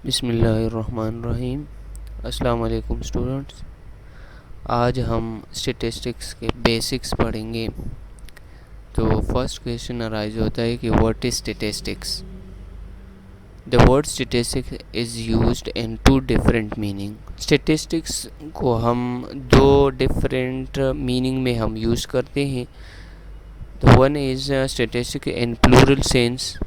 बिस्मिल्लाहिर्रहमानिर्रहीम। अस्सलाम वालेकुम स्टूडेंट्स। आज हम स्टैटिस्टिक्स के बेसिक्स पढ़ेंगे। तो फर्स्ट क्वेश्चन अराइज होता है कि what is statistics. The word statistics is used in two different meaning. Statistics को हम दो डिफरेंट मीनिंग में हम यूज़ करते हैं। The one is statistic in plural sense.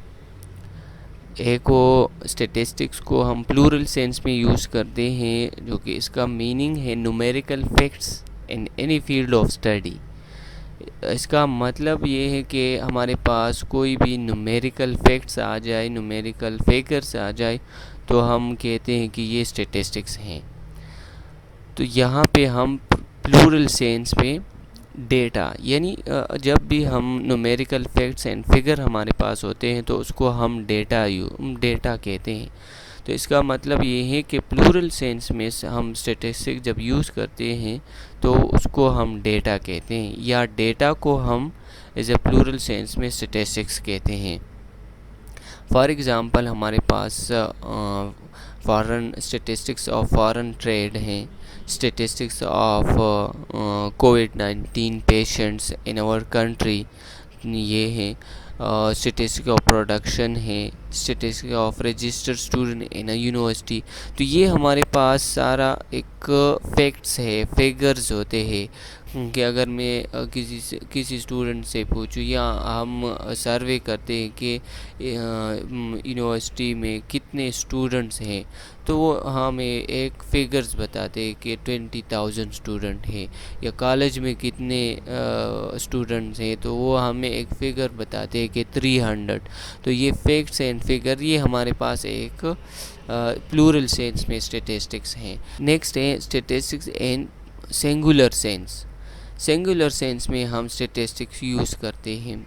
एक को स्टैटिस्टिक्स को हम प्लूरल सेंस में यूज़ करते हैं, जो कि इसका मीनिंग है numerical facts in any field of study. इसका मतलब ये है कि हमारे पास कोई भी न्यूमेरिकल फैक्ट्स आ जाए, न्यूमेरिकल फिगर्स आ जाए, तो हम कहते हैं कि ये स्टैटिस्टिक्स हैं। तो यहाँ पे हम प्लूरल सेंस में डेटा, यानी जब भी हम न्यूमेरिकल फैक्ट्स एंड फिगर हमारे पास होते हैं तो उसको हम डेटा कहते हैं। तो इसका मतलब ये है कि प्लूरल सेंस में हम स्टैटिस्टिक्स जब यूज़ करते हैं तो उसको हम डेटा कहते हैं, या डेटा को हम एज ए प्लूरल सेंस में स्टैटिस्टिक्स कहते हैं। फॉर एग्ज़ाम्पल हमारे पास foreign statistics of foreign trade हैं, स्टैटिस्टिक्स ऑफ कोविड-19 पेशेंट्स इन आवर कंट्री, ये हैं। स्टैटिस्टिक्स ऑफ प्रोडक्शन है, statistics of registered student in a university. तो ये हमारे पास सारा एक फैक्ट्स है, फिगर्स होते हैं कि अगर मैं किसी स्टूडेंट से पूछूं, या हम सर्वे करते हैं कि यूनिवर्सिटी में कितने स्टूडेंट्स हैं, तो वो हमें एक फिगर्स बताते हैं कि 20,000 स्टूडेंट हैं। या कॉलेज में कितने स्टूडेंट्स हैं, तो वो हमें एक फ़िगर बताते हैं कि 300। तो ये फैक्ट्स एंड फिगर, ये हमारे पास एक प्लूरल सेंस में स्टैटिस्टिक्स हैं। नेक्स्ट है स्टैटिस्टिक्स इन सिंगुलर सेंस। सिंगुलर सेंस में हम स्टैटिस्टिक्स यूज़ करते हैं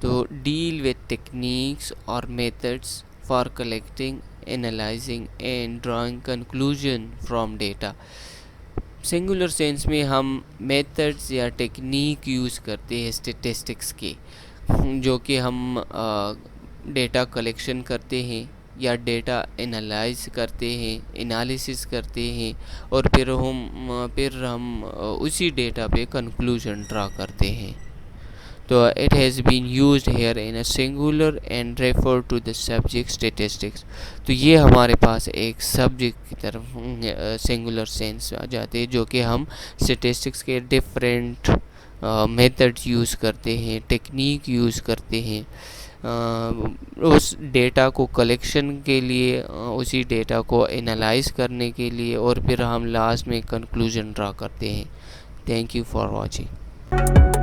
तो डील विद टेक्निक्स और methods for collecting, analysing and drawing conclusion from data. Singular sense में हम मेथड्स या टेक्निक यूज़ करते हैं स्टैटिस्टिक्स के, जो कि हम डेटा कलेक्शन करते हैं या डेटा एनालाइज करते हैं, एनालिसिस करते हैं, और फिर हम उसी डेटा पे कंक्लूजन ड्रा करते हैं। तो it has been used here in a singular and refer to the subject statistics. तो ये हमारे पास एक सब्जेक्ट की तरफ सिंगुलर सेंस आ जाते हैं, जो कि हम स्टैटिस्टिक्स के डिफरेंट मेथड्स यूज़ करते हैं, टेक्निक यूज़ करते हैं उस डेटा को कलेक्शन के लिए, उसी डेटा को एनालाइज करने के लिए, और फिर हम लास्ट में कंक्लूजन ड्रा करते हैं। Thank you for watching.